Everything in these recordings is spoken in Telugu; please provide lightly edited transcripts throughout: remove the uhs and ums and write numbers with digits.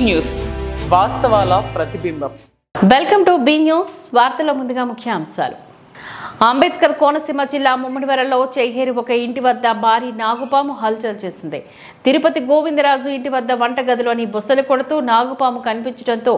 న్యూస్ వాస్తవాల ప్రతిబింబం. Welcome to be news. వార్తల ముందుగా ముఖ్యాంశాలు. అంబేద్కర్ కోనసీమ జిల్లా ముమ్మడివరంలో చెయ్యేరి ఒక ఇంటి వద్ద భారీ నాగుపాము హల్చల్ చేసింది. తిరుపతి గోవిందరాజు ఇంటి వద్ద వంటగదిలోని బొసలు కొడుతూ నాగుపాము కనిపించడంతో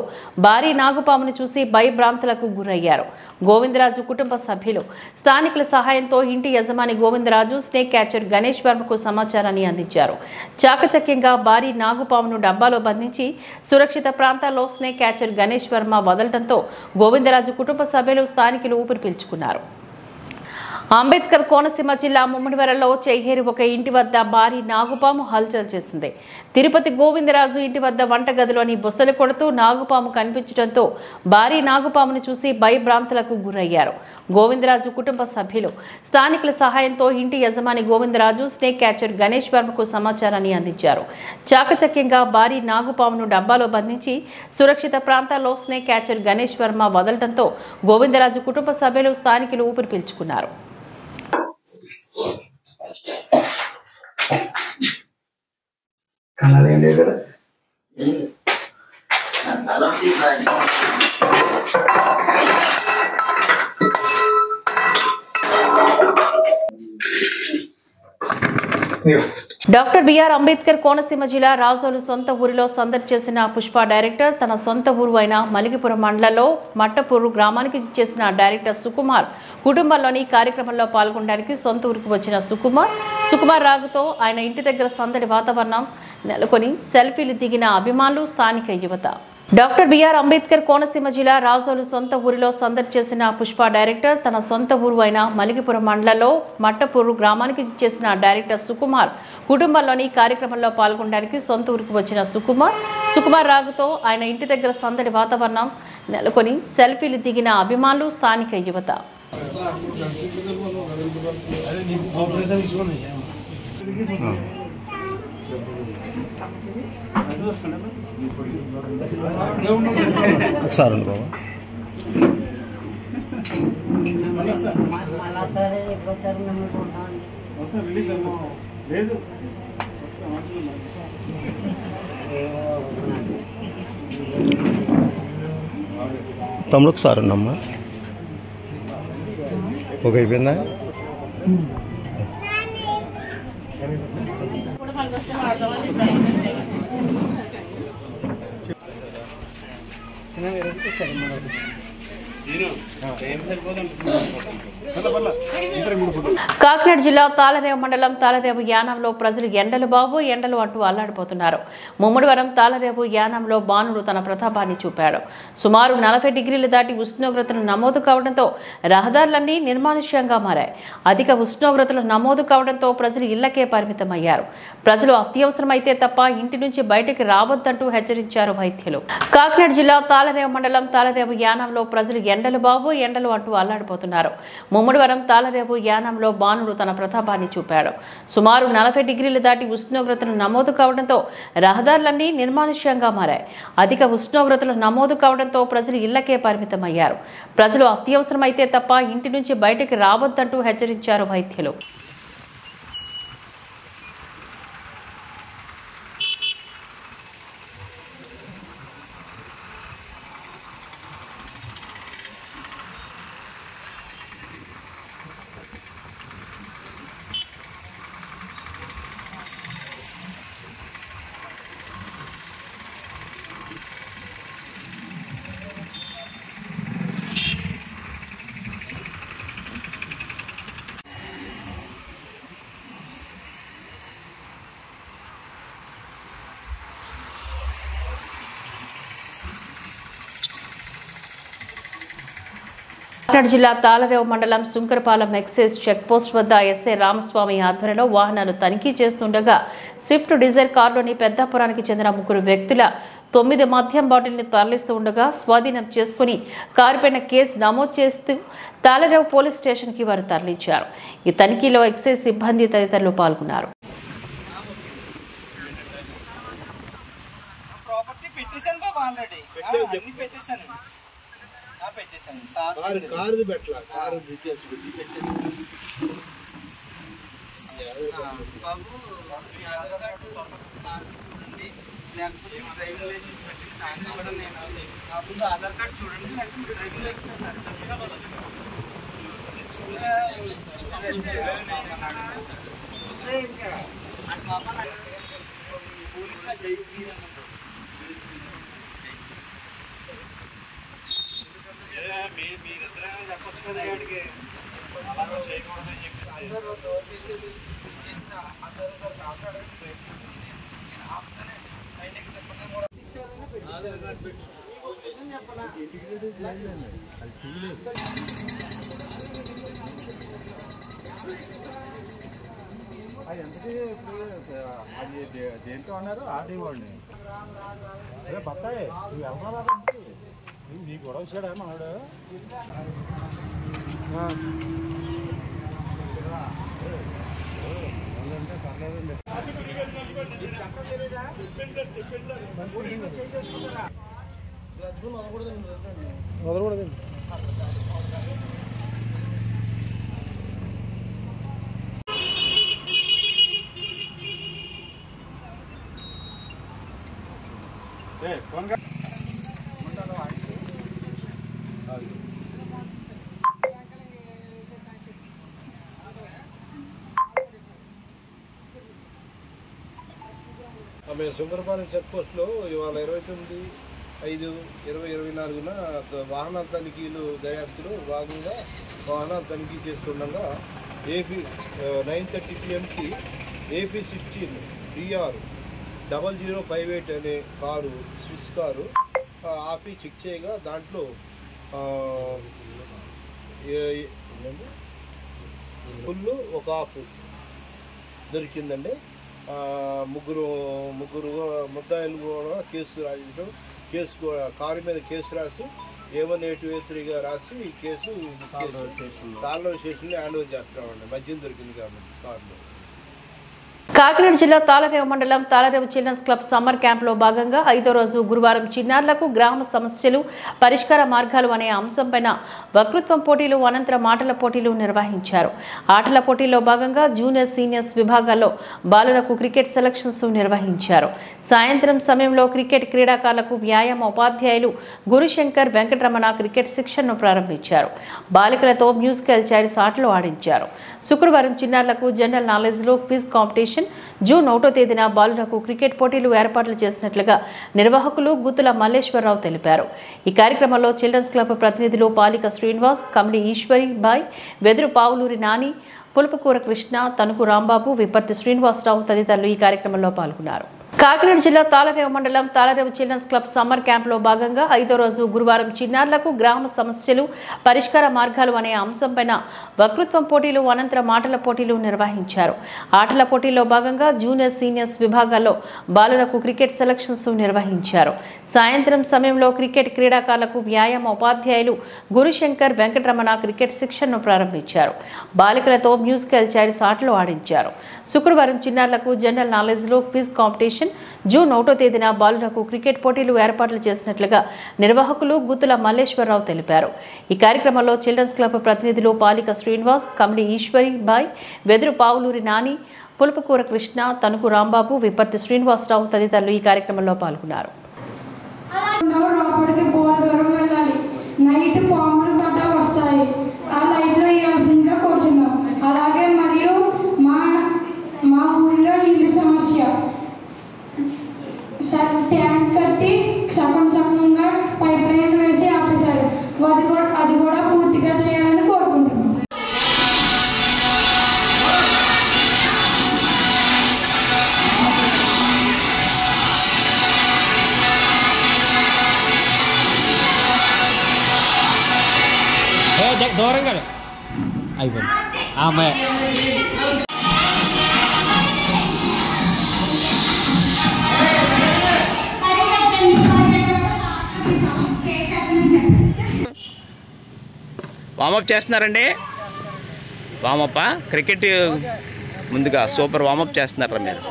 భారీ నాగుపామును చూసి భయభ్రాంతులకు గురయ్యారు గోవిందరాజు కుటుంబ సభ్యులు. స్థానికుల సహాయంతో ఇంటి యజమాని గోవిందరాజు స్నేక్ క్యాచర్ గణేష్ వర్మకు సమాచారాన్ని అందించారు. చాకచక్యంగా భారీ నాగుపామును డబ్బాలో బంధించి సురక్షిత ప్రాంతాల్లో స్నేక్ క్యాచర్ గణేష్ వర్మ వదలడంతో గోవిందరాజు కుటుంబ సభ్యులు స్థానికులు ఊపిరి పీల్చుకున్నారు. అంబేద్కర్ కోనసీమ జిల్లా ముమ్మడివరంలో చెయ్యేరి ఒక ఇంటి వద్ద భారీ నాగుపాము హల్చల్ చేసింది. తిరుపతి గోవిందరాజు ఇంటి వద్ద వంటగదిలోని బొసలు కొడుతూ నాగుపాము కనిపించడంతో భారీ నాగుపామును చూసి భయభ్రాంతులకు గురయ్యారు గోవిందరాజు కుటుంబ సభ్యులు. స్థానికుల సహాయంతో ఇంటి యజమాని గోవిందరాజు స్నేక్ క్యాచర్ గణేష్ వర్మకు సమాచారాన్ని అందించారు. చాకచక్యంగా భారీ నాగుపామును డబ్బాలో బంధించి సురక్షిత ప్రాంతాల్లో స్నేక్ క్యాచర్ గణేష్ వర్మ వదలడంతో గోవిందరాజు కుటుంబ సభ్యులు స్థానికులు ఊపిరి పీల్చుకున్నారు. డాక్టర్ బిఆర్ అంబేద్కర్ కోనసీమ జిల్లా రాజోలు సొంత ఊరిలో సందడి చేసిన పుష్ప డైరెక్టర్ తన సొంత ఊరు అయిన మలికిపురం మండలంలో మట్టపూరు గ్రామానికి చేసిన డైరెక్టర్ సుకుమార్ కుటుంబంలోని కార్యక్రమంలో పాల్గొనడానికి సొంత ఊరికి వచ్చిన సుకుమార్ రాగుతో ఆయన ఇంటి దగ్గర సందడి వాతావరణం నెలకొని సెల్ఫీలు దిగిన అభిమానులు, స్థానిక యువత. డాక్టర్ బిఆర్ అంబేద్కర్ కోనసీమ జిల్లా రాజోలు సొంత ఊరిలో సందడి చేసిన పుష్ప డైరెక్టర్ తన సొంత ఊరు అయిన మలికిపురం మండలంలో మట్టపూరు గ్రామానికి చేసిన డైరెక్టర్ సుకుమార్ కుటుంబంలోని కార్యక్రమంలో పాల్గొనడానికి సొంత ఊరికి వచ్చిన సుకుమార్ రాగుతో ఆయన ఇంటి దగ్గర సందడి వాతావరణం నెలకొని సెల్ఫీలు దిగిన అభిమానులు, స్థానిక యువత. ఒకసారి బాబా తమ్ముడు ఒకసారి ఉన్నమ్మా. ఒక అయిపోయిందా? కాకినాడ జిల్లా తాళరేవు మండలం తాళరేవు యానంలో ప్రజలు ఎండలు బాబు ఎండలు అంటూ అల్లాడిపోతున్నారు. ముమ్మడివరం తాళరేవు యానంలో బాణుడు తన ప్రతాపాన్ని చూపాడు. సుమారు 40 డిగ్రీలు దాటి ఉష్ణోగ్రతలు నమోదు కావడంతో రహదారులన్నీ నిర్మానుష్యంగా మారాయి. అధిక ఉష్ణోగ్రతలు నమోదు కావడంతో ప్రజలు ఇళ్లకే పరిమితమయ్యారు. ప్రజలు అత్యవసరమైతే తప్ప ఇంటి నుంచి బయటకు రావద్దంటూ హెచ్చరించారు వైద్యులు. కాకినాడ జిల్లా తాళరేవు మండలం తాళరేవు యానంలో ప్రజలు ఎండలు బాబు ఎండలు అంటూ అల్లాడిపోతున్నారు. ముమ్మడివరం తాళరేవు యానంలో బాణుడు తన ప్రతాపాన్ని చూపాడు. సుమారు 40 డిగ్రీలు దాటి ఉష్ణోగ్రతలు నమోదు కావడంతో రహదారులన్నీ నిర్మానుష్యంగా మారాయి. అధిక ఉష్ణోగ్రతలు నమోదు కావడంతో ప్రజలు ఇళ్లకే పరిమితమయ్యారు. ప్రజలు అత్యవసరమైతే తప్ప ఇంటి నుంచి బయటకు రావద్దంటూ హెచ్చరించారు వైద్యులు. కాకినాడ జిల్లా తాళరేవు మండలం సుంకరపాలెం ఎక్సైజ్ చెక్ పోస్ట్ వద్ద ఎస్ఐ రామస్వామి ఆధ్వర్యంలో వాహనాలు తనిఖీ చేస్తుండగా స్విఫ్ట్ డిజైర్ కారులోని పెద్దాపురానికి చెందిన 3 వ్యక్తుల 9 మద్యం బాటిల్ని తరలిస్తూ ఉండగా స్వాధీనం చేసుకుని కారుపైన కేసు నమోదు చేస్తూ తాళరేవు పోలీస్ స్టేషన్కి వారు తరలించారు. ఈ తనిఖీలో ఎక్సైజ్ సిబ్బంది తదితరులు పాల్గొన్నారు. కారు పెట్టలా కారు డీటెయిల్స్ బాబు లేకపోతే డ్రైవింగ్ లైసెన్స్ పెట్టండి, దానికోసం నేను ముందు ఆధార్ కార్డు చూడండి, లేకపోతే డ్రైవింగ్ లైసెన్స్ సార్ ఇంకా అటు పాప పోలీసుగా జై శ్రీరామ్ మీరిద్దరైనా చెప్పచ్చు కదా వాడికి అలా చేయకూడదని చెప్పి సార్ సరే సార్ కాపాడండి ఆధార్ కార్డు పెట్టి చెప్పనా అది ఎంతకీ ఇప్పుడు అది దేంట్లో అన్నారు ఆర్డీ వాడిని అదే బత్తాయి నువ్వు వెళ్తావా నువ్వు నీ గొడవ వచ్చాడా మనవాడు పర్లేదండి వదలకూడదండి మేము సుందరపాలెం చెక్ పోస్ట్లో ఇవాళ 29/5/2024 వాహనాల తనిఖీలు దర్యాప్తులో భాగంగా వాహనాలు తనిఖీ చేస్తుండగా ఏపీ 9:30 PM AP16 PR 0058 అనే కారు స్విస్ కారు ఆపి చెక్ చేయగా దాంట్లో ఫుల్లు ఒక ఆపు దొరికిందండి. ముగ్గురు ముద్దాయిలు కూడా కేసు రాయించడం, కారు మీద కేసు రాసి A1-823గా రాసి ఈ కేసు తాళ్ళూరు స్టేషన్లో హ్యాండ్ ఓవర్ చేస్తున్నామండి. మద్యం దొరికింది కాబట్టి కారులో. కాకినాడ జిల్లా తాళరేవు మండలం తాళరేవు చిల్డ్రన్స్ క్లబ్ సమ్మర్ క్యాంప్లో భాగంగా 5వ రోజు గురువారం చిన్నారులకు గ్రామ సమస్యలు పరిష్కార మార్గాలు అనే అంశంపైన వక్తృత్వం పోటీలు అనంతరం ఆటల పోటీలు నిర్వహించారు. ఆటల పోటీల్లో భాగంగా జూనియర్ సీనియర్స్ విభాగాల్లో బాలులకు క్రికెట్ సెలక్షన్స్ నిర్వహించారు. సాయంత్రం సమయంలో క్రికెట్ క్రీడాకారులకు వ్యాయామ ఉపాధ్యాయులు గురుశంకర్ వెంకటరమణ క్రికెట్ శిక్షణను ప్రారంభించారు. బాలికలతో మ్యూజికల్ చైర్స్ ఆటలు ఆడించారు. శుక్రవారం చిన్నారులకు జనరల్ నాలెడ్జ్లో క్విజ్ కాంపిటీషన్, జూన్ 1వ తేదీన బాలులకు క్రికెట్ పోటీలు ఏర్పాట్లు చేసినట్లుగా నిర్వాహకులు గుత్తుల మల్లేశ్వరరావు తెలిపారు. ఈ కార్యక్రమంలో చిల్డ్రన్స్ క్లబ్ ప్రతినిధులు పాలిక శ్రీనివాస్, కమిడి ఈశ్వరి బాయ్, వెదురు పావులూరి నాని, పులుపుకూర కృష్ణ, తణుకు రాంబాబు, విప్పర్తి శ్రీనివాసరావు తదితరులు ఈ కార్యక్రమంలో పాల్గొన్నారు. కాకినాడ జిల్లా తాళరేవు మండలం తాళరేవు చిల్డ్రన్స్ క్లబ్ సమ్మర్ క్యాంప్లో భాగంగా 5వ రోజు గురువారం చిన్నారులకు గ్రామ సమస్యలు పరిష్కార మార్గాలు అనే అంశంపైన వక్తృత్వం పోటీలు అనంతరం ఆటల పోటీలు నిర్వహించారు. ఆటల పోటీల్లో భాగంగా జూనియర్ సీనియర్స్ విభాగాల్లో బాలులకు క్రికెట్ సెలక్షన్స్ నిర్వహించారు. సాయంత్రం సమయంలో క్రికెట్ క్రీడాకారులకు వ్యాయామ ఉపాధ్యాయులు గురుశంకర్ వెంకటరమణ క్రికెట్ శిక్షణను ప్రారంభించారు. బాలికలతో మ్యూజికల్ చైర్స్ ఆటలు ఆడించారు. శుక్రవారం చిన్నారులకు జనరల్ నాలెడ్జ్లో క్విజ్ కాంపిటీషన్, జూన్ 1వ తేదీన బాలులకు క్రికెట్ పోటీలు ఏర్పాట్లు చేసినట్లుగా నిర్వాహకులు గుత్తుల మల్లేశ్వరరావు తెలిపారు. ఈ కార్యక్రమంలో చిల్డ్రన్స్ క్లబ్ ప్రతినిధులు పాలిక శ్రీనివాస్, కమిడి ఈశ్వరి బాయ్, వెదురు పావులూరి నాని, పులుపుకూర కృష్ణ, తణుకు రాంబాబు, విప్పర్తి శ్రీనివాసరావు తదితరులు ఈ కార్యక్రమంలో పాల్గొన్నారు. నైట్ పాములు గడ్డ వస్తాయి, ఆ లైట్లో వేయాల్సిందిగా కూర్చున్నాం. అలాగే మరియు మా ఊరిలో నీళ్ళ సమస్య, ట్యాంక్ కట్టి సగంగా పైప్ లైన్ వేసి ఆపేశారు. అది కూడా పూర్తిగా చేయాలని కోరుకుంటున్నాం. దూరంగా అయిపోయింది అమ్మాయి. వామప్ చేస్తున్నారండి. వామప్ క్రికెట్ ముందుగా సూపర్ వామప్ చేస్తున్నారా మీరు?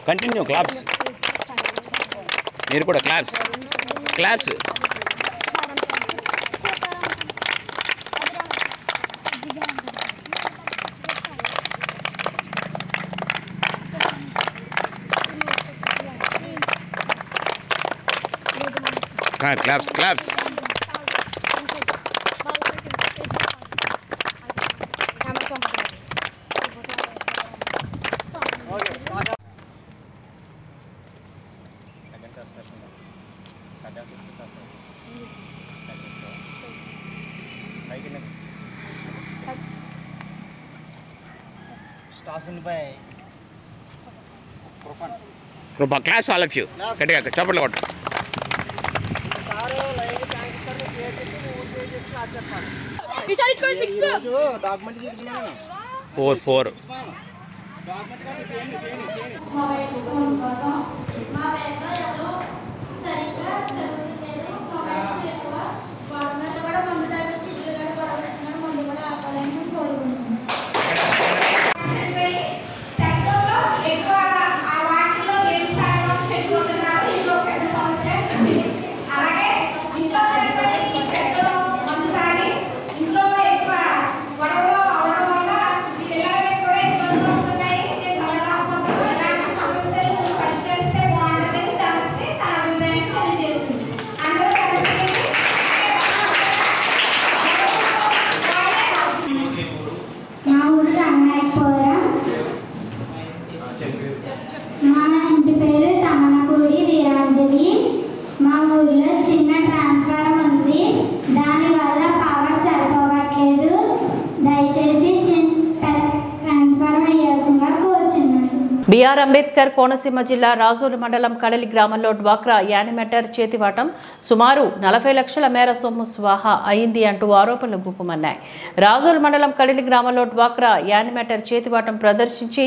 కంటిన్యూ క్లాప్స్, మీరు కూడా claps. Claps claps. Krupa class all of you. గట్టిగా చప్పట్లు కొట్టు. Four four BR Ambedkar Konaseema జిల్లా రాజోలు మండలం కడలి గ్రామంలో డ్వాక్రా యానిమేటర్ చేతివాటం సుమారు 40 లక్షల మేర సొమ్ము స్వాహా అయింది అంటూ ఆరోపణలు గుప్పుమన్నాయి. రాజోలు మండలం కడలి గ్రామంలో డ్వాక్రా యానిమేటర్ చేతివాటం ప్రదర్శించి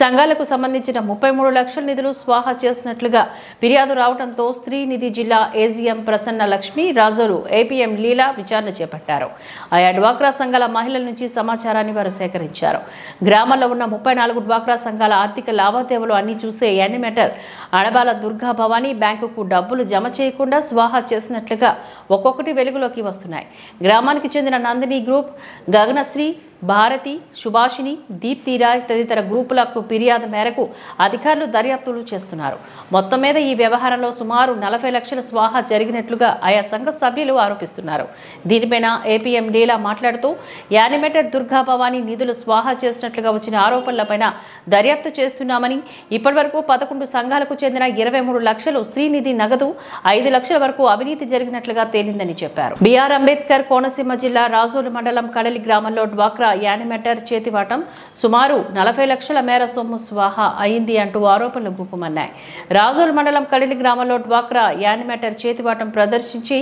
సంఘాలకు సంబంధించిన 33 లక్షల నిధులు స్వాహా చేసినట్లుగా ఫిర్యాదు రావడంతో స్త్రీ నిధి జిల్లా ఏజీఎం ప్రసన్న లక్ష్మి రాజోలు ఏపీఎం లీలా విచారణ చేపట్టారు. ఆయా డ్వాక్రా సంఘాల మహిళల నుంచి సమాచారాన్ని వారు సేకరించారు. గ్రామంలో ఉన్న 34 డ్వాక్రా సంఘాల ఆర్థిక లావాదేవీలు అన్ని చూసే యానిమేటర్ అడబాల దుర్గా భవానీ బ్యాంకుకు డబ్బులు జమ చేయకుండా స్వాహా చేసినట్లుగా ఒక్కొక్కటి వెలుగులోకి వస్తున్నాయి. గ్రామానికి చెందిన నందిని గ్రూప్, గగనశ్రీ, భారతి, సుభాషిణి, దీప్తిరాయ్ తదితర గ్రూపులకు ఫిర్యాదు మేరకు అధికారులు దర్యాప్తులు చేస్తున్నారు. మొత్తం మీద ఈ వ్యవహారంలో సుమారు 40 లక్షల స్వాహా జరిగినట్లుగా ఆయా సంఘ సభ్యులు ఆరోపిస్తున్నారు. దీనిపైన ఏపీఎం లీలా మాట్లాడుతూ యానిమేటర్ దుర్గా భవానీ నిధులు స్వాహా చేసినట్లుగా వచ్చిన ఆరోపణలపైన దర్యాప్తు చేస్తున్నామని, ఇప్పటివరకు 11 సంఘాలకు చెందిన 23 లక్షలు శ్రీనిధి నగదు, 5 లక్షల వరకు అవినీతి జరిగినట్లుగా తేలిందని చెప్పారు. బిఆర్ అంబేద్కర్ కోనసీమ జిల్లా రాజోలు మండలం కడలి గ్రామంలో డ్వాక్రా యానిమేటర్ చేతివాటం సుమారు 40 లక్షల మేర సొమ్ము స్వాహా అయింది అంటూ ఆరోపణలు గుప్పుమన్నాయి. రాజోలు మండలం కడలి గ్రామంలో డ్వాక్రా యానిమేటర్ చేతివాటం ప్రదర్శించి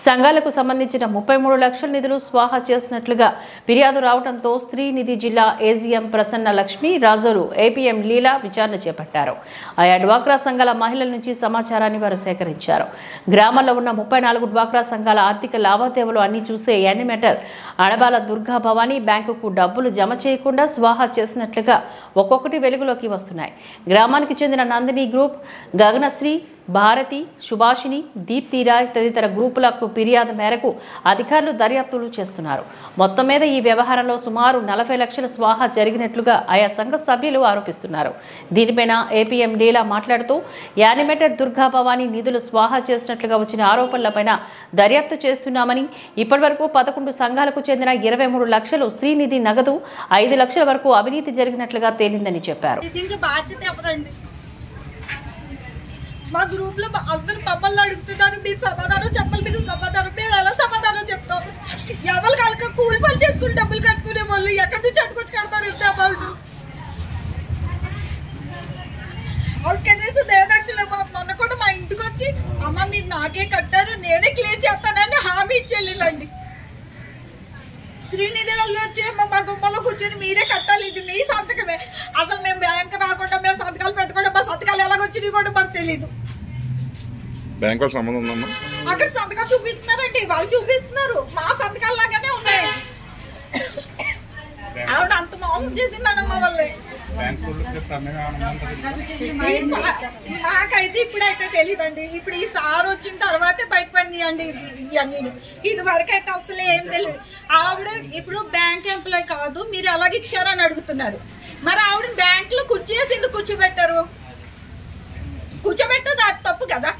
సంఘాలకు సంబంధించిన 33 లక్షల నిధులు స్వాహా చేసినట్లుగా ఫిర్యాదు రావడంతో స్త్రీ నిధి జిల్లా ఏజీఎం ప్రసన్న లక్ష్మి రాజోలు ఏపీఎం లీలా విచారణ చేపట్టారు. ఆయా డ్వాక్రా సంఘాల మహిళల నుంచి సమాచారాన్ని వారు సేకరించారు. గ్రామంలో ఉన్న 34 డ్వాక్రా సంఘాల ఆర్థిక లావాదేవీలు అన్ని చూసే యానిమేటర్ అడబాల దుర్గా భవానీ బ్యాంకుకు డబ్బులు జమ చేయకుండా స్వాహా చేసినట్లుగా ఒక్కొక్కటి వెలుగులోకి వస్తున్నాయి. గ్రామానికి చెందిన నందిని గ్రూప్, గగనశ్రీ, భారతి, సుభాషిని, దీప్తిరాయ్ తదితర గ్రూపులకు ఫిర్యాదు మేరకు అధికారులు దర్యాప్తులు చేస్తున్నారు. మొత్తం మీద ఈ వ్యవహారంలో సుమారు 40 లక్షల స్వాహా జరిగినట్లుగా ఆయా సంఘ సభ్యులు ఆరోపిస్తున్నారు. దీనిపైన ఏపీఎం లీలా మాట్లాడుతూ యానిమేటర్ దుర్గా భవానీ నిధులు స్వాహా చేసినట్లుగా వచ్చిన ఆరోపణలపైన దర్యాప్తు చేస్తున్నామని, ఇప్పటివరకు 11 సంఘాలకు చెందిన 23 లక్షలు శ్రీనిధి నగదు, 5 లక్షల వరకు అవినీతి జరిగినట్లుగా తేలిందని చెప్పారు. మా గ్రూప్ లో అందరు మమ్మల్ని అడుగుతున్నారు, మీరు సమాధానం చెప్పాలి, మీరు సమాధానం. మేము ఎలా సమాధానం చెప్తాం? ఎవరు కనుక కూలి పని చేసుకుని డబ్బులు కట్టుకునే వాళ్ళు ఎక్కడి నుంచి అట్టుకొచ్చి కడతారు ఇంత అమౌంట్? వాళ్ళు కనీసం దేదక్షిణ మొన్న కూడా మా ఇంటికి వచ్చి అమ్మ మీరు నాకే కట్టారు, నేనే క్లియర్ చేస్తానని హామీ ఇచ్చేళ్ళండి. శ్రీనిధి వాళ్ళు వచ్చి మా గుమ్మలో కూర్చొని మీరే కట్టాలి, ఇది మీ సంతకమే. అసలు మేము బ్యాంక్ రాకుండా మేము సంతకాలు పెట్టుకోవడం, మా సంతకాలు ఎలాగొచ్చినాయి కూడా మాకు తెలీదు. బ్యాంక్ వాళ్ళ సంబంధం ఉందమ్మా? అక్కడ సంతకాలు చూపిస్తున్నారండి, వాళ్ళు చూపిస్తున్నారు మా సంతకాలు లాగానే ఉన్నాయి. ఆవిడ అంత మోసం చేసిందమ్మా వాళ్ళని. నాకైతే ఇప్పుడైతే తెలీదండి. ఇప్పుడు ఈ సార్ వచ్చిన తర్వాతే బయటపడింది అండి ఇవన్నీ. ఇది వరకు అయితే అసలు ఏం తెలియదు. ఆవిడ ఇప్పుడు బ్యాంక్ ఎంప్లాయ్ కాదు, మీరు ఎలాగ ఇచ్చారని అడుగుతున్నారు. మరి ఆవిడ బ్యాంక్ లో కుర్చీ వేసి ఎందుకు కూర్చోబెట్టారు? కూర్చోబెట్టదు, అది తప్పు కదా.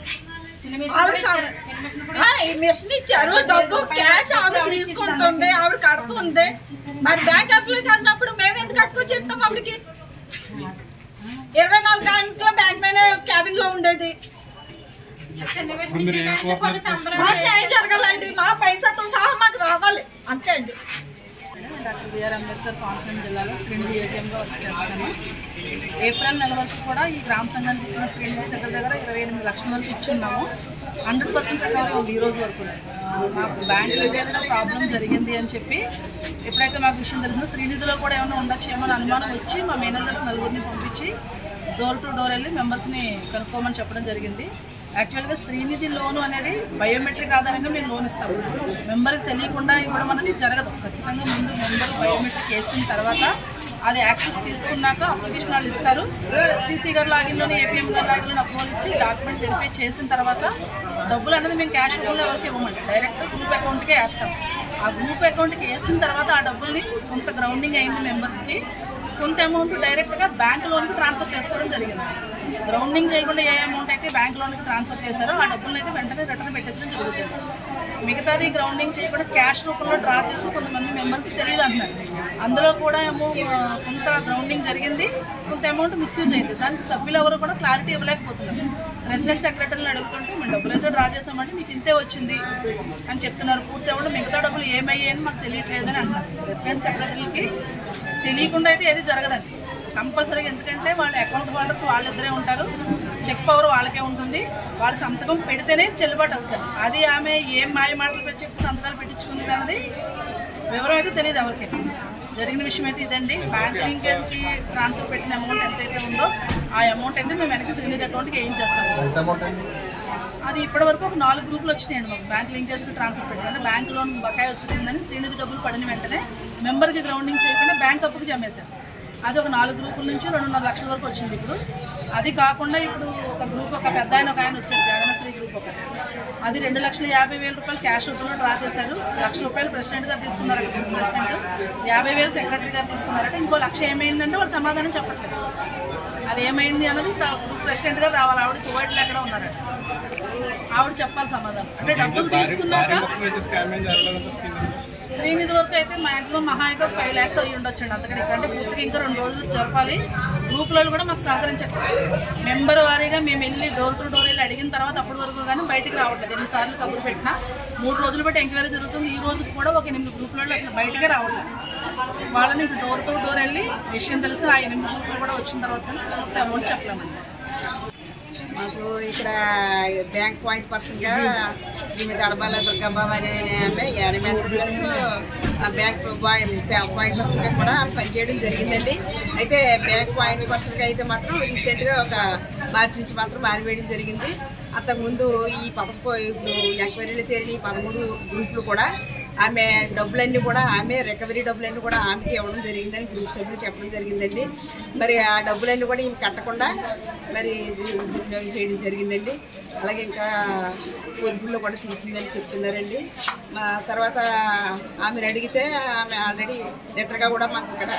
మిషన్ ఇచ్చారు, డబ్బు క్యాష్ ఆవిడ తీసుకుంటుంది, ఆవిడ కడుతుంది. మరి బ్యాంక్ అప్లై కాసినప్పుడు మేము ఎందుకు కట్టుకొని చెప్తాం? ఆవిడకి 24 గంటల బ్యాంక్ పైన క్యాబిన్ లో ఉండేది. జరగాలండి, మా పైసాతో సహా మాకు రావాలి, అంతే అండి. డాక్టర్ బిఆర్ అంబేద్కర్ కోనసీమ జిల్లాలో శ్రీనిధి ఏజీఎంగా వర్క్ చేస్తాను. ఏప్రిల్ నెల వరకు కూడా ఈ గ్రామ సంఘానికి ఇచ్చిన శ్రీనిధి దగ్గర 28 లక్షల వరకు ఇచ్చున్నాము. 100% రికవరీ ఉంది ఈ రోజు వరకు. మాకు బ్యాంకులో ఏదైనా ప్రాబ్లం జరిగింది అని చెప్పి ఎప్పుడైతే మాకు విషయం తెలిసిందో శ్రీనిధిలో కూడా ఏమైనా ఉండొచ్చేమో అని అనుమానం వచ్చి మా మేనేజర్స్ నలుగురిని పంపించి డోర్ టు డోర్ వెళ్ళి మెంబర్స్ని కనుక్కోమని చెప్పడం జరిగింది. యాక్చువల్గా శ్రీనిధి లోను అనేది బయోమెట్రిక్ ఆధారంగా మేము లోన్ ఇస్తాము. మెంబర్కి తెలియకుండా ఇవ్వడం అనేది జరగదు. ఖచ్చితంగా ముందు మెంబర్ బయోమెట్రిక్ వేసిన తర్వాత అది యాక్సెస్ తీసుకున్నాక అప్లికేషన్ వాళ్ళు ఇస్తారు. సీసీ గారు లాగిన్లోనే ఏపీఎం గారు లాగిన్లోనే అప్లోడ్ ఇచ్చి డాక్యుమెంట్ వెరిఫై చేసిన తర్వాత డబ్బులు అనేది మేము క్యాష్ రూపంలో ఎవరికి ఇవ్వమండి, డైరెక్ట్గా గ్రూప్ అకౌంట్కే వేస్తాం. ఆ గ్రూప్ అకౌంట్కి వేసిన తర్వాత ఆ డబ్బుల్ని కొంత గ్రౌండింగ్ అయింది మెంబర్స్కి, కొంత అమౌంట్ డైరెక్ట్గా బ్యాంక్ లోన్కి ట్రాన్స్ఫర్ చేసుకోవడం జరిగింది. గ్రౌండింగ్ చేయకుండా ఏ అమౌంట్ అయితే బ్యాంక్ లోన్కి ట్రాన్స్ఫర్ చేశారో ఆ డబ్బులను అయితే వెంటనే రిటర్న్ పెట్టించడం జరుగుతుంది. మిగతాది గ్రౌండింగ్ చేయకుండా క్యాష్ రూపంలో డ్రా చేసి కొంతమంది మెంబర్స్కి తెలియదు అంటున్నారు. అందులో కూడా కొంత గ్రౌండింగ్ జరిగింది, కొంత అమౌంట్ మిస్యూజ్ అయింది. దానికి సభ్యులు ఎవరు కూడా క్లారిటీ ఇవ్వలేకపోతున్నారు. ప్రెసిడెంట్ సెక్రటరీని అడుగుతుంటే మేము డబ్బులు అయితే డ్రా చేసామంటే మీకు ఇంతే వచ్చింది అని చెప్తున్నారు. పూర్తి అవ్వడం మిగతా డబ్బులు ఏమయ్యాయని మాకు తెలియట్లేదని అంటున్నారు. ప్రెసిడెంట్ సెక్రటరీకి తెలియకుండా అయితే ఏది జరగదండి కంపల్సరీగా. ఎందుకంటే వాళ్ళ అకౌంట్ హోల్డర్స్ వాళ్ళిద్దరే ఉంటారు, చెక్ పవర్ వాళ్ళకే ఉంటుంది. వాళ్ళ సంతకం పెడితేనే చెల్లుబాటు అవుతుంది. అది ఆమె ఏం మాయ మాటలు చెప్పి సంతకాలు పెట్టించుకునేది అన్నది వివరం అయితే తెలియదు ఎవరికైనా. జరిగిన విషయం అయితే ఇదండి. బ్యాంక్ లింకేజ్కి ట్రాన్స్ఫర్ పెట్టిన అమౌంట్ ఎంతైతే ఉందో ఆ అమౌంట్ అయితే మేము వెనక్కి శ్రీనిధి అకౌంట్కి వేయించేస్తాము. అది ఇప్పటివరకు ఒక 4 గ్రూపులు వచ్చినాయండి మాకు బ్యాంక్ లింకేజ్కి ట్రాన్స్ఫర్ పెట్టాను. బ్యాంక్ లోన్ బకాయి వచ్చేసిందని శ్రీనిధి డబ్బులు పడిన వెంటనే మెంబర్కి గ్రౌండింగ్ చేయకుండా బ్యాంక్ అప్పుకి జమేశాను. అది ఒక 4 గ్రూపుల నుంచి 2.5 లక్షల వరకు వచ్చింది. ఇప్పుడు అది కాకుండా ఇప్పుడు ఒక గ్రూప్ ఒక పెద్ద ఆయన వచ్చారు, జగనశ్రీ గ్రూప్ ఒకటి, అది 2,50,000 క్యాష్ రూపంలో డ్రా చేశారు. ₹1,00,000 ప్రెసిడెంట్ గారు తీసుకున్నారట, గ్రూప్ ప్రెసిడెంట్ 50,000 సెక్రటరీ గారు తీసుకున్నారట. ఇంకో 1,00,000 ఏమైందంటే వాళ్ళు సమాధానం చెప్పట్లేదు. అది ఏమైంది అన్నది గ్రూప్ ప్రెసిడెంట్ గారు రావాలి. ఆవిడ కువైట్లో ఎక్కడ ఉన్నారట, ఆవిడ చెప్పాలి సమాధానం. అంటే డబ్బులు తీసుకున్నాక శ్రీనిధి వరకు అయితే మాక్సిమం మహా అయితే 5 lakhs అయ్యి ఉండొచ్చండి. అంతకంటే ఇక్కడంటే పూర్తిగా ఇంకా 2 రోజులు జరపాలి. గ్రూప్లో కూడా మాకు సహకరించట్లేదు. మెంబర్ వారీగా మేము వెళ్ళి డోర్ టు డోర్ వెళ్ళి అడిగిన తర్వాత అప్పటి వరకు కానీ బయటికి రావట్లేదు. ఎన్నిసార్లు కబురు పెట్టినా 3 రోజులు బట్టి ఎంక్వైరీ జరుగుతుంది. ఈ రోజు కూడా ఒక 8 గ్రూపులలో అట్లా బయటకే రావట్లేదు. వాళ్ళని డోర్ టు డోర్ వెళ్ళి విషయం తెలుసుకుని ఆ 8 గ్రూపులు కూడా వచ్చిన తర్వాత అమౌంట్ చెప్పలేమండి. మాకు ఇక్కడ బ్యాంక్ పాయింట్ పర్సన్గా శ్రీమతి అడబాల దుర్గమ్మ అనే ఆమె యానిమెంట్ ప్లస్ బ్యాంక్ పాయింట్ పర్సన్గా కూడా పనిచేయడం జరిగిందండి. అయితే బ్యాంక్ పాయింట్ పర్సన్గా అయితే మాత్రం రీసెంట్గా ఒక మార్చి నుంచి మాత్రం మారివేయడం జరిగింది. అంతకుముందు ఈ ఇప్పుడు ఎంక్వైరీలు తేలిన 13 గ్రూపులు కూడా ఆమె డబ్బులన్నీ కూడా ఆమె రికవరీ డబ్బులన్నీ కూడా ఆమెకి ఇవ్వడం జరిగిందని గ్రూప్ సభ్యులు చెప్పడం జరిగిందండి. మరి ఆ డబ్బులన్నీ కూడా ఈమె కట్టకుండా మరి వినియోగం చేయడం జరిగిందండి. అలాగే ఇంకా పొదుపుల్లో కూడా తీసిందని చెప్తున్నారండి. తర్వాత ఆమెను అడిగితే ఆమె ఆల్రెడీ లెటర్గా కూడా మాకు ఇక్కడ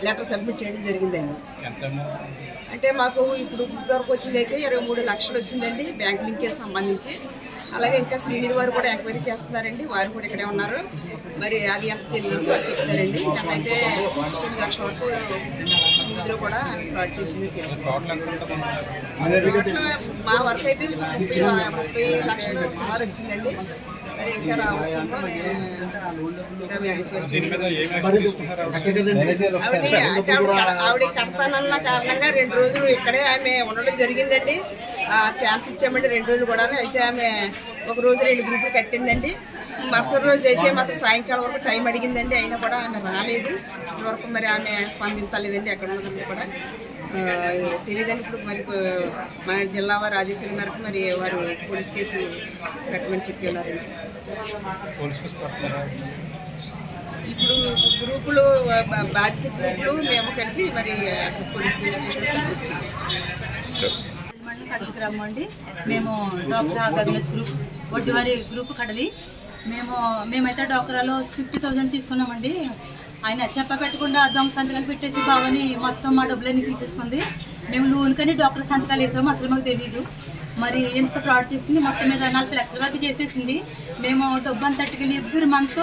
లెటర్ సబ్మిట్ చేయడం జరిగిందండి. అంటే మాకు ఇప్పుడు వరకు వచ్చింది అయితే 23 లక్షలు వచ్చిందండి బ్యాంక్ లింకేజ్ సంబంధించి. అలాగే ఇంకా శ్రీనిధి వారు కూడా ఎంక్వైరీ చేస్తున్నారండి, వారు కూడా ఇక్కడే ఉన్నారు. మరి అది ఎంత తెలియదు వాళ్ళు చెప్తారండి. నాకైతే 2 లక్షల వరకు ఇందులో కూడా ఫ్రాడ్ చేసింది తెలుసు. మా వరకు అయితే 30 లక్షల సుమారు వచ్చిందండి. మరి ఇంకా రావచ్చేమో ఆవిడ కడతానన్న కారణంగా 2 రోజులు ఇక్కడే ఆమె ఉండడం జరిగిందండి. ఛాన్స్ ఇచ్చామండి 2 రోజులు కూడా. అయితే ఆమె ఒక రోజు 2 గ్రూపులు కట్టిందండి. మరుసటి రోజు అయితే మాత్రం సాయంకాలం వరకు టైం అడిగిందండి, అయినా కూడా ఆమె రాలేదు. ఇప్పటివరకు మరి ఆమె స్పందించలేదండి. ఎక్కడ ఉన్నదంటే కూడా తెలియదండి. ఇప్పుడు మరి మన జిల్లా వారి ఆదేశాల మేరకు మరి వారు పోలీస్ కేసు పెట్టమని చెప్పి ఉన్నారండి. ఇప్పుడు గ్రూపులు బాధిత గ్రూపులు మేము కలిపి మరి పోలీస్ స్టేషన్ సబ్మిట్ చేయాలి. గ్రామం అండి. మేము డోక్రా గగనస్ గ్రూప్ వడ్డీవారి గ్రూప్ కడలి. మేమైతే డోక్రాలో 50,000 తీసుకున్నామండి. ఆయన చెప్ప పెట్టకుండా దొంగ సంతకాలు పెట్టేసి బావని మొత్తం మా డబ్బులన్నీ తీసేసుకుంది. మేము లోన్ కానీ డోక్రా సంతకాలు వేసాము, అసలు మాకు తెలియదు. మరి ఎంత ఫ్రాడ్ చేసింది, మొత్తం మీద 40 లక్షల వరకు చేసేసింది. మేము డబ్బు అంతా తట్టుకెళ్ళి ఎవ్రీ మంత్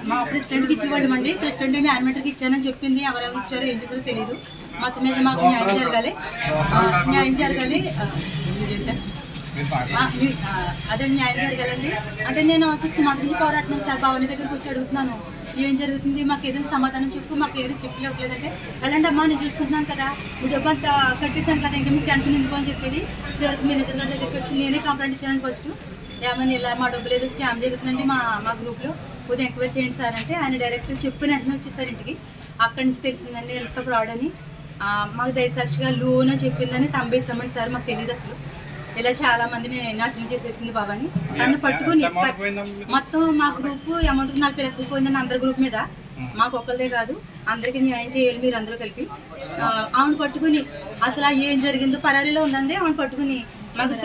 మా ప్రెసిడెంట్కి ఇచ్చేవాళ్ళం అండి. ప్రెసిడెంట్ ఏమి యానిమేటర్కి ఇచ్చానని చెప్పింది. ఎవరెవరు ఇచ్చారో ఏం చేశారో తెలియదు. మొత్తం మీద మాకు న్యాయం జరగాలి. అదే న్యాయం జరగాలండి. అంటే నేను 6 మంత్స్ నుంచి పోరాడుతున్నాను సార్. భవానీ దగ్గరికి వచ్చి అడుగుతున్నాను ఏం జరుగుతుంది, మాకు ఏదైనా సమాధానం చెప్పు, మాకు ఏది రిసిప్ట్లు ఇవ్వలేదంటే వెళ్ళండి అమ్మా నేను చూసుకుంటున్నాను కదా, మీ డబ్బు అంతా కట్టేశాను కదా, ఇంకా మీకు టెన్షన్ ఎందుకు అని చెప్పేది. చివరికి మేనేజర్ గారి దగ్గరికి వచ్చి నేనే కంప్లైంట్ ఇచ్చాను. ఫస్ట్ ఏమని ఇలా మా డబ్బులు ఏదో స్కామ్ జరుగుతుందండి మా గ్రూప్లో, కొద్దిగా ఎంక్వైరీ చేయండి సార్ అంటే ఆయన డైరెక్ట్ చెప్పిన వెంటనే వచ్చేసారు ఇంటికి. అక్కడి నుంచి తెలిసిందండి ఎంత ఫ్రాడ్ అని. మాకు దయసాక్షిగా లోన్ అని చెప్పిందని తంబేసామని సార్, మాకు తెలియదు అసలు. ఇలా చాలా మందిని నాశనం చేసేసింది బాబాని. నన్ను పట్టుకుని మొత్తం మా గ్రూప్ అమౌంట్ 40 లక్షలు పోయిందని అందరి గ్రూప్ మీద, మాకు ఒక్కరిదే కాదు అందరికీ న్యాయం చేయాలి మీరు అందరూ కలిపి. ఆమెను పట్టుకుని అసలు ఏం జరిగిందో పరారీలో ఉందండి. ఆమెను పట్టుకుని మాకు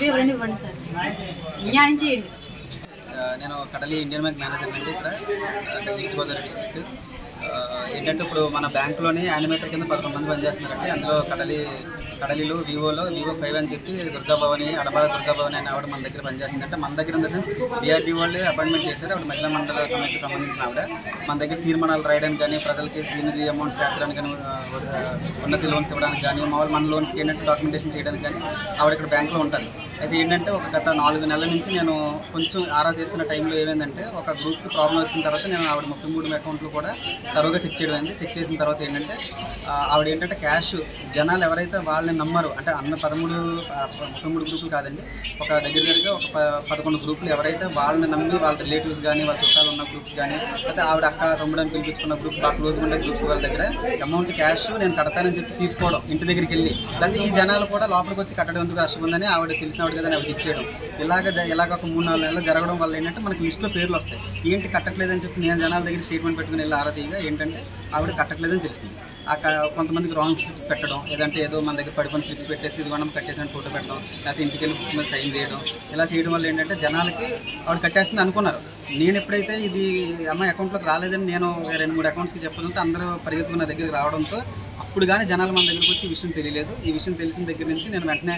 వివరణ ఇవ్వండి సార్, న్యాయం చేయండి. నేను కడలి ఇండియన్ బ్యాంక్ మేనేజర్ అండి ఇక్కడ ఈస్ట్ గోదావరి డిస్ట్రిక్ట్. ఏంటంటే ఇప్పుడు మన బ్యాంకులోని యానిమేటర్ కింద 11 మంది పనిచేస్తున్నారండి. అందులో కడలిలో వివో 5 అని చెప్పి దుర్గాభవని అడబాల దుర్గాభవని అనే ఆవిడ మన దగ్గర పనిచేస్తుంది. అంటే మన దగ్గర ఇన్ ద సెన్స్ డిఆర్డీ వాళ్ళే అపాయింట్మెంట్ చేశారు. ఆవిడ మహిళా మండల సమైకి సంబంధించిన ఆవిడ. మన దగ్గర తీర్మానాలు రాయడానికి కానీ, ప్రజలకి శ్రీనిధి అమౌంట్ చేర్చడానికి కానీ, ఉన్నతి లోన్స్ ఇవ్వడానికి కానీ, మామూలు మన లోన్స్కి ఏంటంటే డాక్యుమెంటేషన్ చేయడానికి కానీ ఆవిడ ఇక్కడ బ్యాంకులో ఉంటుంది. అయితే ఏంటంటే ఒక గత 4 నెలల నుంచి నేను కొంచెం ఆరా తీసుకున్న టైంలో ఏమైందంటే ఒక గ్రూప్కి ప్రాబ్లం వచ్చిన తర్వాత నేను ఆవిడ 33 అకౌంట్లు కూడా తరువుగా చెక్ చేయడం అయింది. చెక్ చేసిన తర్వాత ఏంటంటే ఆవిడ ఏంటంటే క్యాష్ జనాలు ఎవరైతే వాళ్ళని నమ్మరు, అంటే అన్న 33 గ్రూపులు కాదండి, ఒక దగ్గరగా ఒక 11 గ్రూపులు ఎవరైతే వాళ్ళని నమ్మి వాళ్ళ రిలేటివ్స్ కానీ వాళ్ళ చుట్టాలు ఉన్న గ్రూప్స్ కానీ, అయితే ఆవిడ అక్క తమ్ముడని పిలిపించుకున్న గ్రూప్ బాగా క్లోజ్గా ఉండే గ్రూప్స్ వాళ్ళ దగ్గర అమౌంట్ క్యాష్ నేను కడతానని చెప్పి తీసుకోవడం ఇంటి దగ్గరికి వెళ్ళి, లేకపోతే ఈ జనాలు కూడా లోపలికి వచ్చి కట్టడం ఎందుకు రష్ ఉందని ఆవిడ తెలిసిన ఆవిడ కదా ఆవిడ ఇచ్చేయడం, ఇలాగ ఒక 3-4 నెలలు జరగడం వల్ల ఏంటంటే మనకి లిస్టులో పేర్లు వస్తాయి. ఏంటి కట్టట్లేదని చెప్పి నేను జనాల దగ్గర స్టేట్మెంట్ పెట్టుకుని వెళ్ళి ఆరాధీగా ఏంటంటే ఆవిడ కట్టట్లేదని తెలిసింది. కొంతమందికి రాంగ్ స్లిప్స్ పెట్టడం, ఏదంటే ఏదో మన దగ్గర పడిపోయిన స్లిప్స్ పెట్టేసి ఇది మనం కట్టేసి ఫోటో పెట్టడం, లేకపోతే ఇంటికి వెళ్ళి బుక్ మీద సైన్ చేయడం, ఇలా చేయడం వల్ల ఏంటంటే జనాలకి ఆవిడ కట్టేస్తుంది అనుకున్నారు. నేను ఎప్పుడైతే ఇది అమ్మాయి అకౌంట్లోకి రాలేదని నేను 2-3 అకౌంట్స్కి చెప్పడంతో అందరూ పరిగెత్తుకుని నా దగ్గరికి రావడంతో అప్పుడు కానీ జనాలు మన దగ్గరికి వచ్చి ఈ విషయం తెలియలేదు. ఈ విషయం తెలిసిన దగ్గర నుంచి నేను వెంటనే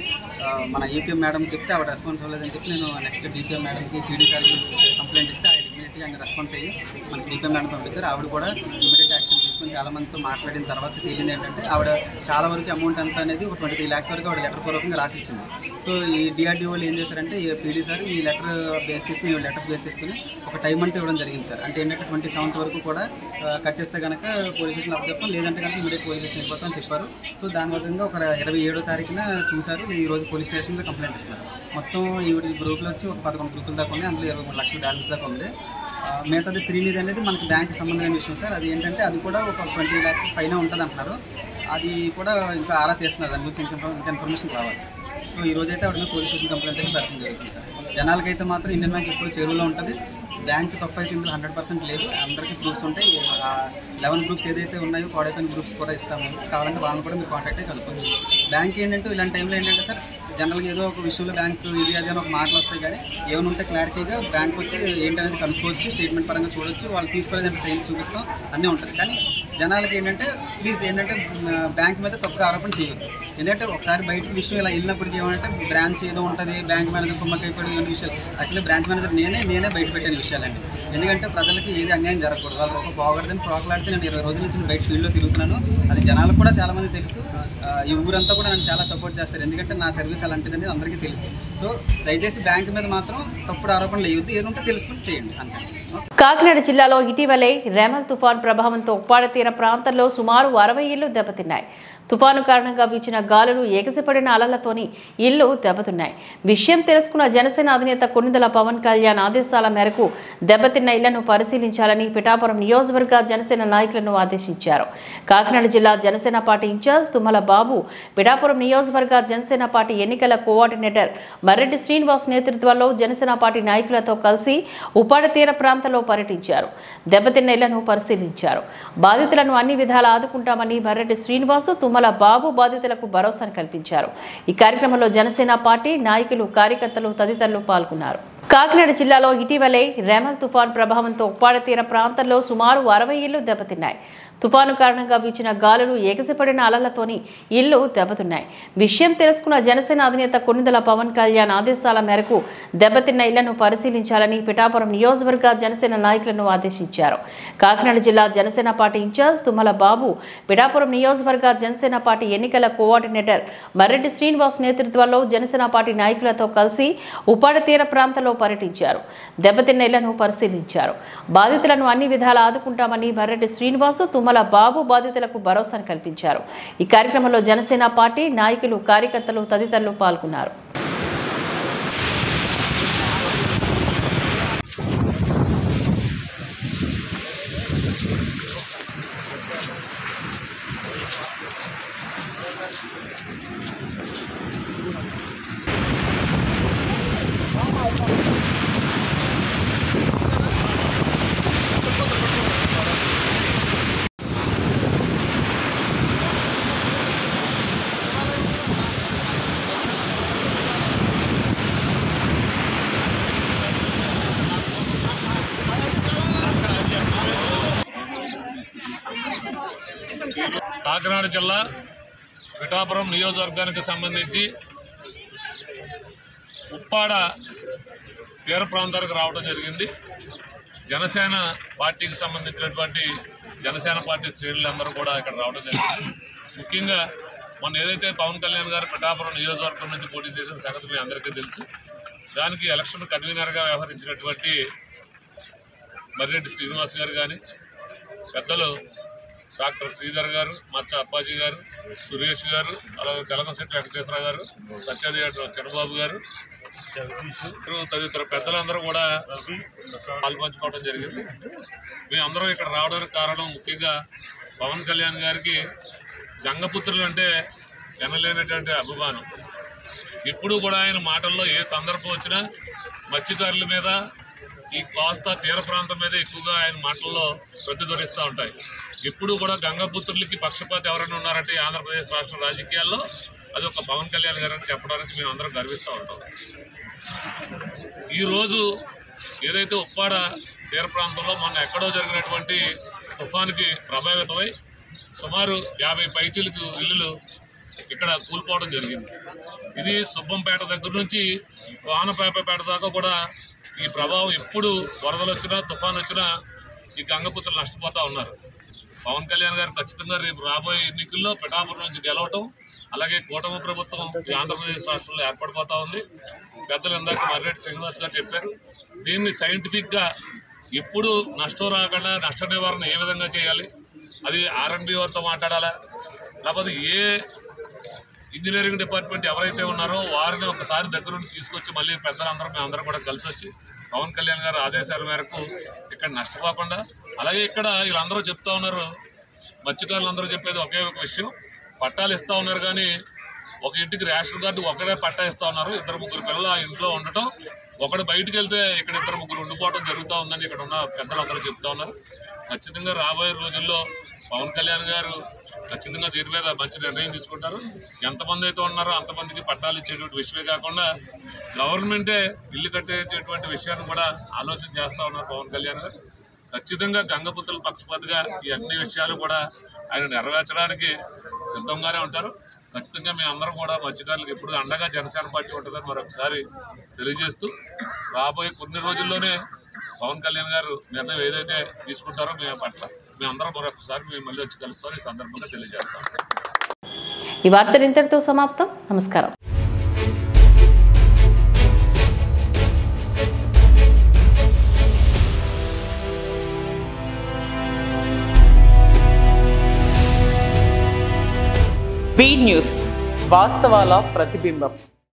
మన ఏపీఎం మేడం చెప్తే ఆవిడ రెస్పాన్స్ అవ్వలేదని చెప్పి నేను నెక్స్ట్ డీపీఎం మేడంకి పీడీ సార్కి కంప్లైంట్ ఇస్తే ఆయన ఇమీడియట్గా ఆయన రెస్పాన్స్ అయ్యి మనకి డీపీఎం మేడం పంపించారు. ఆవిడ కూడా ఇమీడియట్ యాక్షన్ తీసుకొని చాలా మందితో మాట్లాడిన తర్వాత తేలింది ఏంటంటే ఆవిడ చాలా వరకు అమౌంట్ ఎంత అనేది ఒక 23 lakhs వరకు ఆవిడ లెటర్ పూర్వకంగా రాసిచ్చింది. సో ఈ డిఆర్డీ వాళ్ళు ఏం చేశారంటే ఈ పీడీ సార్ ఈ లెటర్స్ బేస్ చేసుకుని ఒక టైం అంటే ఇవ్వడం జరిగింది సార్. అంటే ఏంటంటే 27th వరకు కూడా కట్టేస్తే కనుక పోలీస్ స్టేషన్లో అప్పచెప్పాం, లేదంటే కనుక ఇమీడియట్ పోలీస్ స్టేషన్ వెళ్ళిపోతాం అని చెప్పారు. సో దాని విధంగా ఒక 27వ తారీఖున చూశారు. ఈ రోజు పోలీస్ స్టేషన్లో కంప్లైంట్ ఇస్తున్నారు. మొత్తం ఈవిడ గ్రూప్లో వచ్చి ఒక 11 గ్రూపుల దాకా ఉన్నాయి. అందులో 23 లక్షల బ్యాలెన్స్ దాకా ఉంది. మిగతాది శ్రీనిధి అనేది మనకి బ్యాంక్కి సంబంధించిన విషయం సార్. అది ఏంటంటే అది కూడా ఒక 20 lakhs పైన ఉంటుంది అంటున్నారు. అది కూడా ఇంకా ఆరా తీస్తున్నారు, దాని గురించి ఇంకా ఇన్ఫర్మేషన్ కావాలి. సో ఈ రోజైతే ఆవిడ పోలీస్ స్టేషన్ కంప్లైంట్ అయితే పెట్టడం జరుగుతుంది సార్. జనాలకైతే మాత్రం ఇండియన్ బ్యాంక్ ఎప్పుడు చెరువులో ఉంటుంది. బ్యాంక్ తప్పు అయితే ఇందులో 100% లేదు. అందరికీ ప్రూఫ్స్ ఉంటాయి. 11 గ్రూప్స్ ఏదైతే ఉన్నాయో కోడైపోయిన గ్రూప్స్ కూడా ఇస్తాము. కావాలంటే వాళ్ళని కూడా మీరు కాంటాక్ట్ అయ్యి కనుక్కోవచ్చు. బ్యాంక్ ఏంటంటే ఇలాంటి టైంలో ఏంటంటే సార్ జనరల్గా ఏదో ఒక విషయంలో బ్యాంకు ఇది అది అని ఒక మాటలు వస్తాయి, కానీ ఏమైనా ఉంటే క్లారిటీగా బ్యాంక్ వచ్చి ఏంటనేది కనుక్కోవచ్చు, స్టేట్మెంట్ పరంగా చూడొచ్చు, వాళ్ళు తీసుకోలేదంటే సైన్స్ చూపిస్తాం, అన్నీ ఉంటుంది. కానీ జనాలకి ఏంటంటే ప్లీజ్ ఏంటంటే బ్యాంక్ మీద తప్పుగా ఆరోపణ చేయొద్దు. ఎందుకంటే ఒకసారి బయట విషయం ఇలా వెళ్ళినప్పటికీ ఏమంటే బ్రాంచ్ ఏదో ఉంటుంది, బ్యాంక్ మేనేజర్ కుమ్మకైపోయి ఇవన్నీ విషయాలు యాక్చువల్లీ బ్రాంచ్ మేనేజర్ నేనే బయట పెట్టిన విషయాలండి. ఎందుకంటే ప్రజలకి ఏది అన్యాయం జరగకూడదు. వాళ్ళు ఒక బాగుపడదని ప్రోకలాడితే నేను 20 రోజుల నుంచి బయట ఫీల్డ్లో తిరుగుతున్నాను. అది జనాలకు కూడా చాలామంది తెలుసు. ఈ ఊరంతా కూడా నన్ను చాలా సపోర్ట్ చేస్తారు, ఎందుకంటే నా సర్వీస్ అలాంటిదని అందరికీ తెలుసు. సో దయచేసి బ్యాంక్ మీద మాత్రం తప్పుడు ఆరోపణలు వేయొద్దు, ఏదంటే తెలుసుకుని చేయండి అంతే. కాకినాడ జిల్లాలో ఇటీవలే రెమల్ తుఫాన్ ప్రభావంతో ఉప్పాడ తీర ప్రాంతంలో సుమారు 60 ఇళ్లు దెబ్బతిన్నాయి. తుఫాను కారణంగా వీచిన గాలులు ఎగసిపడిన అలలతోని ఇళ్లు దెబ్బతిన్నాయి. విషయం తెలుసుకున్న జనసేన అధినేత కొన్నిదెల పవన్ కళ్యాణ్ ఆదేశాల మేరకు దెబ్బతిన్న ఇళ్లను పరిశీలించాలని పిఠాపురం నియోజకవర్గ జనసేన నాయకులను ఆదేశించారు. కాకినాడ జిల్లా జనసేన పార్టీ ఇన్ఛార్జ్ తుమ్మల బాబు పిఠాపురం నియోజకవర్గ జనసేన పార్టీ ఎన్నికల కోఆర్డినేటర్ మర్రెడ్డి శ్రీనివాస్ నేతృత్వంలో జనసేన పార్టీ నాయకులతో కలిసి ఉప్పాడ తీర ప్రాంతంలో పర్యటించారు. దెబ్బతిన్న ఇళ్లను పరిశీలించారు. బాధితులను అన్ని విధాలా ఆదుకుంటామని మర్రెడ్డి శ్రీనివాస్ తుమ్మల బాబు బాధితులకు భరోసాను కల్పించారు. ఈ కార్యక్రమంలో జనసేన పార్టీ నాయకులు, కార్యకర్తలు తదితరులు పాల్గొన్నారు. కాకినాడ జిల్లాలో ఇటీవలే రెమల్ తుఫాన్ ప్రభావంతో ఉప్పాడ తీర ప్రాంతంలో సుమారు 60 ఇళ్లు దెబ్బతిన్నాయి. తుఫాను కారణంగా వీచిన గాలులు ఎగసిపడిన అలలతోని ఇళ్లు దెబ్బతిన్నాయి. విషయం తెలుసుకున్న జనసేన అధినేత కొన్నిదెల పవన్ కళ్యాణ్ ఆదేశాల మేరకు దెబ్బతిన్న ఇళ్లను పరిశీలించాలని పిఠాపురం నియోజకవర్గ జనసేన నాయకులను ఆదేశించారు. కాకినాడ జిల్లా జనసేన పార్టీ ఇన్ఛార్జ్ తుమ్మల బాబు పిఠాపురం నియోజకవర్గ జనసేన పార్టీ ఎన్నికల కోఆర్డినేటర్ మర్రెడ్డి శ్రీనివాస్ నేతృత్వంలో జనసేన పార్టీ నాయకులతో కలిసి ఉప్పాడ తీర ప్రాంతంలో పర్యటించారు. దెబ్బతిన్న ఇళ్లను పరిశీలించారు. బాధితులను అన్ని విధాలా ఆదుకుంటామని మర్రెడ్డి శ్రీనివాసు తుమ్మల బాబు బాధితులకు భరోసాను కల్పించారు. ఈ కార్యక్రమంలో జనసేన పార్టీ నాయకులు, కార్యకర్తలు తదితరులు పాల్గొన్నారు. కాకినాడ జిల్లా పిఠాపురం నియోజకవర్గానికి సంబంధించి ఉప్పాడ తీర ప్రాంతానికి రావడం జరిగింది. జనసేన పార్టీకి సంబంధించినటువంటి జనసేన పార్టీ శ్రేణులందరూ కూడా ఇక్కడ రావడం జరిగింది. ముఖ్యంగా మొన్న ఏదైతే పవన్ కళ్యాణ్ గారు పిఠాపురం నియోజకవర్గం నుంచి పోటీ చేసిన సంగతి మీ అందరికీ తెలుసు. దానికి ఎలక్షన్ కన్వీనర్గా వ్యవహరించినటువంటి మర్రెడ్డి శ్రీనివాస్ గారు కానీ, పెద్దలు డాక్టర్ శ్రీధర్ గారు, మచ్చ అప్పాజీ గారు, సురేష్ గారు, అలాగే తెలంగాణశెట్టి వెంకటేశ్వర గారు, సత్యాదేవి చంద్రబాబు గారు, తదితర పెద్దలందరూ కూడా పాల్పంచుకోవడం జరిగింది. మేము అందరం ఇక్కడ రావడానికి కారణం ముఖ్యంగా పవన్ కళ్యాణ్ గారికి గంగపుత్రులు అంటే ఎనలేనటువంటి అభిమానం. ఇప్పుడు కూడా ఆయన మాటల్లో ఏ సందర్భం వచ్చినా మత్స్యకారుల మీద, ఈ కోస్తా తీర ప్రాంతం మీద ఎక్కువగా ఆయన మాటల్లో ప్రతిధ్వనిస్తూ ఉంటాయి. ఇప్పుడు కూడా గంగపుత్రులకి పక్షపాతి ఎవరైనా ఉన్నారంటే ఆంధ్రప్రదేశ్ రాష్ట్ర రాజకీయాల్లో అది ఒక పవన్ కళ్యాణ్ గారు అని చెప్పడానికి మేము అందరం గర్విస్తూ ఉంటాం. ఈరోజు ఏదైతే ఉప్పాడ తీర ప్రాంతంలో మొన్న ఎక్కడో జరిగినటువంటి తుఫానుకి ప్రభావితమై సుమారు 50 పైచీలకు ఇల్లులు ఇక్కడ కూలిపోవడం జరిగింది. ఇది సుబ్బంపేట దగ్గర నుంచి వానపేపేట దాకా కూడా ఈ ప్రభావం ఎప్పుడు వరదలు వచ్చినా, తుఫాను వచ్చినా ఈ గంగపుత్రులు నష్టపోతూ ఉన్నారు. పవన్ కళ్యాణ్ గారు ఖచ్చితంగా రేపు రాబోయే ఎన్నికల్లో పిఠాపురం నుంచి గెలవటం, అలాగే కూటమి ప్రభుత్వం ఈ ఆంధ్రప్రదేశ్ రాష్ట్రంలో ఏర్పడిపోతూ ఉంది. పెద్దలు ఇందాక మర్రెడ్డి శ్రీనివాస్ గారు చెప్పారు. దీన్ని సైంటిఫిక్గా ఎప్పుడు నష్టం రాకుండా నష్ట నివారణ ఏ విధంగా చేయాలి, అది R&B వారితో మాట్లాడాలా, లేకపోతే ఏ ఇంజనీరింగ్ డిపార్ట్మెంట్ ఎవరైతే ఉన్నారో వారిని ఒకసారి దగ్గర నుండి తీసుకొచ్చి మళ్ళీ పెద్దలందరూ మేమందరం కూడా కలిసి వచ్చి పవన్ కళ్యాణ్ గారు ఆదేశాల మేరకు ఇక్కడ నష్టపోకుండా, అలాగే ఇక్కడ వీళ్ళందరూ చెప్తా ఉన్నారు, మత్స్యకారులందరూ చెప్పేది ఒకే ఒక విషయం, పట్టాలు ఇస్తూ ఉన్నారు కానీ ఒక ఇంటికి రేషన్ కార్డు ఒకడే పట్టా ఇస్తూ ఉన్నారు. 2-3 పిల్లలు ఆ ఇంట్లో ఉండటం, ఒకడు బయటికి వెళ్తే ఇక్కడ 2-3 ఉండిపోవడం జరుగుతూ ఉందని ఇక్కడ ఉన్న పెద్దలందరూ చెప్తా ఉన్నారు. ఖచ్చితంగా రాబోయే రోజుల్లో పవన్ కళ్యాణ్ గారు ఖచ్చితంగా దీని మీద మంచి నిర్ణయం తీసుకుంటారు. ఎంతమంది అయితే ఉన్నారో అంతమందికి పట్టాలు ఇచ్చేటువంటి విషయమే కాకుండా గవర్నమెంటే ఇల్లు కట్టేటటువంటి విషయాన్ని కూడా ఆలోచన చేస్తూ ఉన్నారు పవన్ కళ్యాణ్ గారు. ఖచ్చితంగా గంగపుత్రుల పక్షపాతిగా ఈ అన్ని విషయాలు కూడా ఆయన నెరవేర్చడానికి సిద్ధంగానే ఉంటారు. ఖచ్చితంగా మేము అందరం కూడా మత్స్యకారులకు ఎప్పుడు అండగా జనసేన పార్టీ ఉంటుందని మరొకసారి తెలియజేస్తూ, రాబోయే కొన్ని రోజుల్లోనే పవన్ కళ్యాణ్ గారు నిర్ణయం ఏదైతే తీసుకుంటారో మేము పట్ల మేమందరం మరొకసారి మేము మళ్ళీ వచ్చి కలుస్తామని ఈ సందర్భంగా తెలియజేస్తాం. ఈ వార్తలు ఇంతటితో సమాప్తం. నమస్కారం. బీ న్యూస్, వాస్తవాల ప్రతిబింబం.